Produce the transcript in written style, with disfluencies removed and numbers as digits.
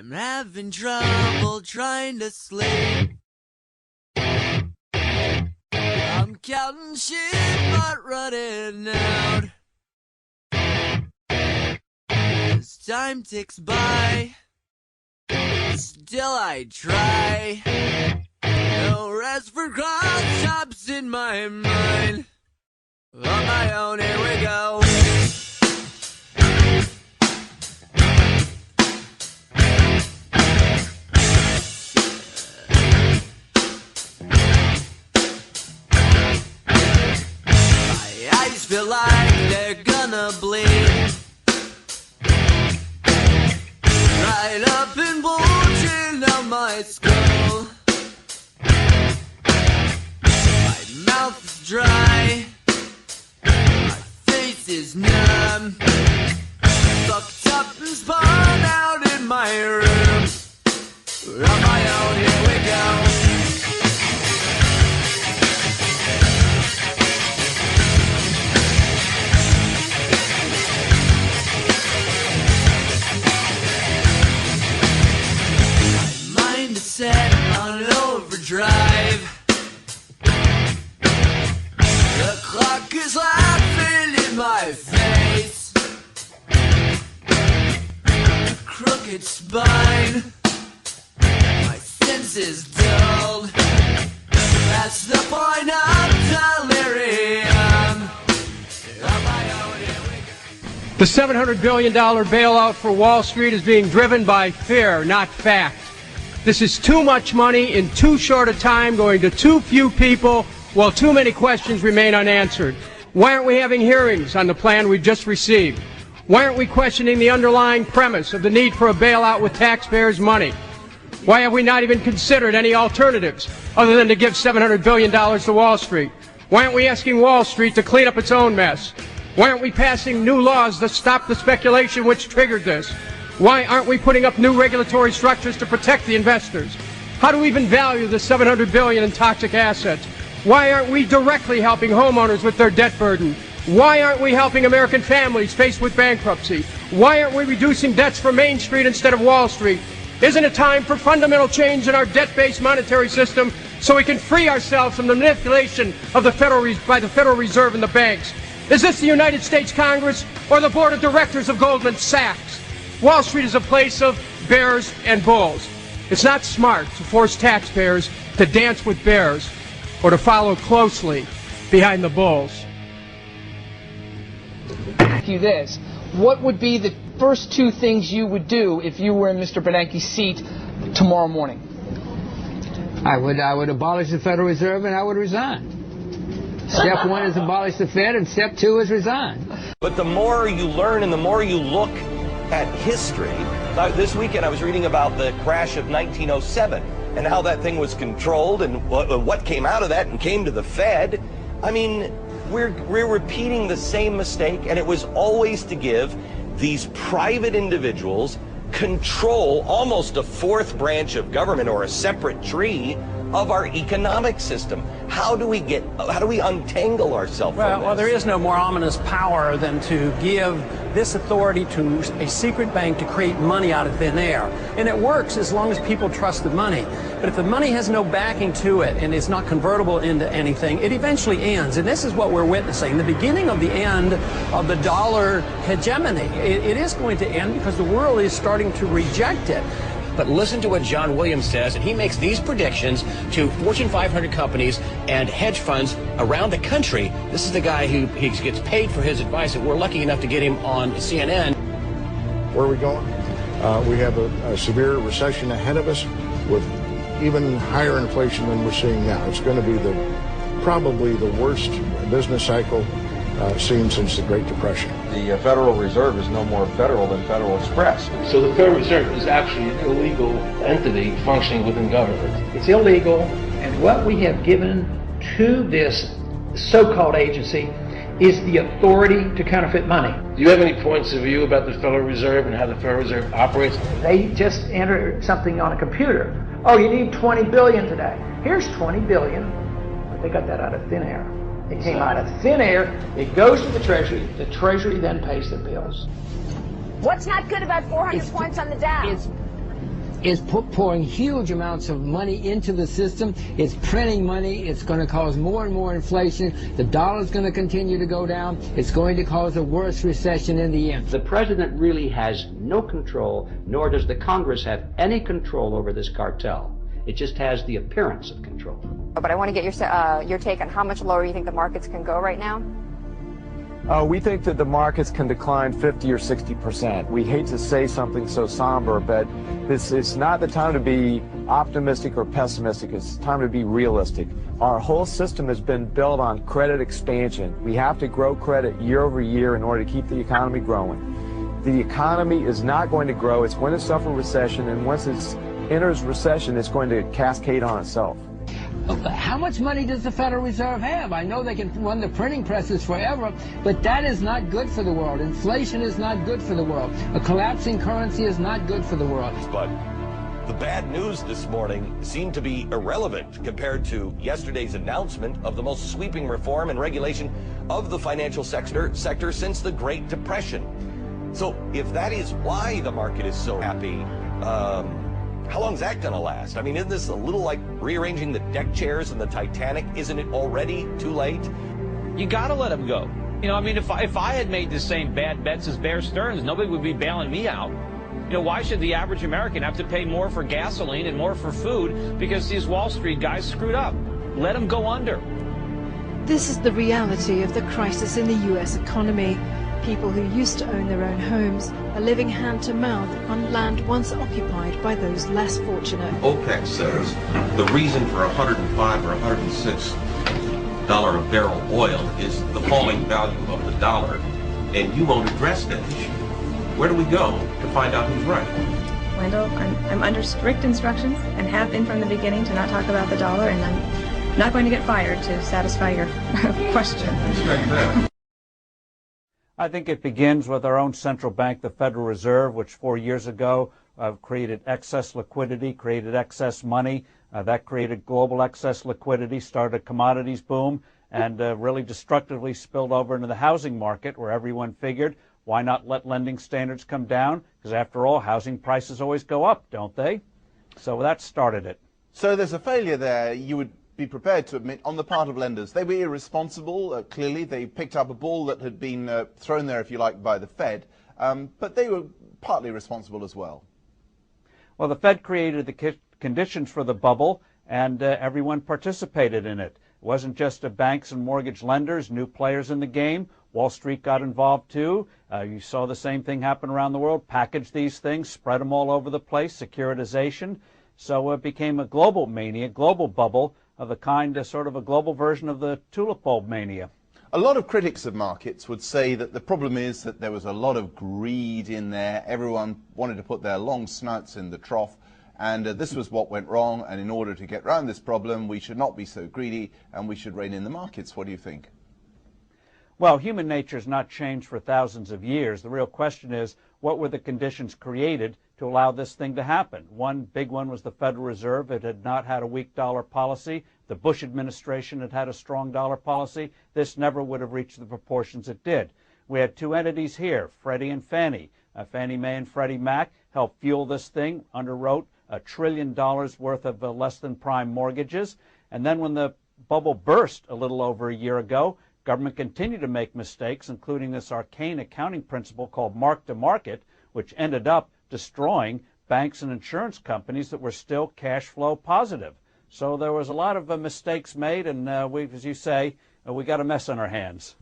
I'm having trouble trying to sleep. I'm counting sheep but running out. As time ticks by, still I try. No rest for cross chops in my mind. On my own, here we go. My eyes feel like they're gonna bleed. Right up and bulging out my skull. My mouth is dry. My face is numb. Fucked up and spun out in my room. On my own, here we go. Set on overdrive. The clock is laughing in my face. A crooked spine. My senses dulled. That's the point of delirium. On my own, here we go. The $700 billion bailout for Wall Street is being driven by fear, not fact. This is too much money in too short a time going to too few people while too many questions remain unanswered. Why aren't we having hearings on the plan we've just received? Why aren't we questioning the underlying premise of the need for a bailout with taxpayers' money? Why have we not even considered any alternatives other than to give $700 billion to Wall Street? Why aren't we asking Wall Street to clean up its own mess? Why aren't we passing new laws that stop the speculation which triggered this? Why aren't we putting up new regulatory structures to protect the investors? How do we even value the $700 billion in toxic assets? Why aren't we directly helping homeowners with their debt burden? Why aren't we helping American families faced with bankruptcy? Why aren't we reducing debts for Main Street instead of Wall Street? Isn't it time for fundamental change in our debt-based monetary system so we can free ourselves from the manipulation of by the Federal Reserve and the banks? Is this the United States Congress or the board of directors of Goldman Sachs? Wall Street is a place of bears and bulls. It's not smart to force taxpayers to dance with bears or to follow closely behind the bulls. Ask you this. What would be the first two things you would do if you were in Mr. Bernanke's seat tomorrow morning? I would abolish the Federal Reserve and I would resign. Step one is abolish the Fed and step two is resign. But the more you learn and the more you look at history. This weekend I was reading about the crash of 1907 and how that thing was controlled and what came out of that and came to the Fed. I mean, we're repeating the same mistake, and it was always to give these private individuals control, almost a fourth branch of government or a separate tree of our economic system. How do we untangle ourselves from this? Well, there is no more ominous power than to give this authority to a secret bank to create money out of thin air. And it works as long as people trust the money. But if the money has no backing to it and is not convertible into anything, it eventually ends. And this is what we're witnessing, the beginning of the end of the dollar hegemony. It is going to end because the world is starting to reject it. But listen to what John Williams says, and he makes these predictions to Fortune 500 companies and hedge funds around the country. This is the guy who gets paid for his advice, and we're lucky enough to get him on CNN. Where are we going? We have a severe recession ahead of us with even higher inflation than we're seeing now. It's going to be probably the worst business cycle seen since the Great Depression. The Federal Reserve is no more federal than Federal Express. So the Federal Reserve is actually an illegal entity functioning within government. It's illegal, and what we have given to this so-called agency is the authority to counterfeit money. Do you have any points of view about the Federal Reserve and how the Federal Reserve operates? They just enter something on a computer. Oh, you need 20 billion today. Here's 20 billion. But they got that out of thin air. It came out of thin air. It goes to the Treasury. The Treasury then pays the bills. What's not good about 400 points on the Dow? is pouring huge amounts of money into the system. It's printing money. It's going to cause more and more inflation. The dollar's going to continue to go down. It's going to cause a worse recession in the end. The president really has no control, nor does the Congress have any control over this cartel. It just has the appearance of control. But I want to get your take on how much lower you think the markets can go right now. We think that the markets can decline 50 or 60%. We hate to say something so somber, but this is not the time to be optimistic or pessimistic. It's time to be realistic. Our whole system has been built on credit expansion. We have to grow credit year over year in order to keep the economy growing. The economy is not going to grow. It's going to suffer recession, and once it enters recession, it's going to cascade on itself. How much money does the Federal Reserve have? I know they can run the printing presses forever, but that is not good for the world. Inflation is not good for the world. A collapsing currency is not good for the world. But the bad news this morning seemed to be irrelevant compared to yesterday's announcement of the most sweeping reform and regulation of the financial sector since the Great Depression. So if that is why the market is so happy, how long is that going to last? I mean, isn't this a little like rearranging the deck chairs in the Titanic? Isn't it already too late? You got to let them go. You know, I mean, if I had made the same bad bets as Bear Stearns, nobody would be bailing me out. You know, why should the average American have to pay more for gasoline and more for food because these Wall Street guys screwed up? Let them go under. This is the reality of the crisis in the U.S. economy. People who used to own their own homes are living hand to mouth on land once occupied by those less fortunate. OPEC says the reason for $105 or $106 a barrel oil is the falling value of the dollar, and you won't address that issue. Where do we go to find out who's right? Wendell, I'm under strict instructions and have been from the beginning to not talk about the dollar, and I'm not going to get fired to satisfy your question. I think it begins with our own central bank, the Federal Reserve, which 4 years ago created excess liquidity, created excess money. That created global excess liquidity, started a commodities boom, and really destructively spilled over into the housing market, where everyone figured, why not let lending standards come down? Because after all, housing prices always go up, don't they? So that started it. So there's a failure there, you would be prepared to admit, on the part of lenders. They were irresponsible, clearly. They picked up a ball that had been thrown there, if you like, by the Fed. But they were partly responsible as well. Well, the Fed created the conditions for the bubble, and everyone participated in it. It wasn't just the banks and mortgage lenders, new players in the game. Wall Street got involved too. You saw the same thing happen around the world. Package these things, spread them all over the place, securitization. So it became a global mania, global bubble of a kind, sort of a global version of the tulip bulb mania. A lot of critics of markets would say that the problem is that there was a lot of greed in there. Everyone wanted to put their long snouts in the trough, and this was what went wrong. And in order to get around this problem, we should not be so greedy, and we should rein in the markets. What do you think? Well, human nature has not changed for thousands of years. The real question is, what were the conditions created to allow this thing to happen? One big one was the Federal Reserve. It had not had a weak dollar policy. The Bush administration had had a strong dollar policy. This never would have reached the proportions it did. We had two entities here, Freddie and Fannie. Fannie Mae and Freddie Mac helped fuel this thing, underwrote $1 trillion worth of less than prime mortgages. And then when the bubble burst a little over a year ago, government continued to make mistakes, including this arcane accounting principle called mark-to-market, which ended up destroying banks and insurance companies that were still cash flow positive. So there was a lot of mistakes made, and we, as you say, we got a mess on our hands.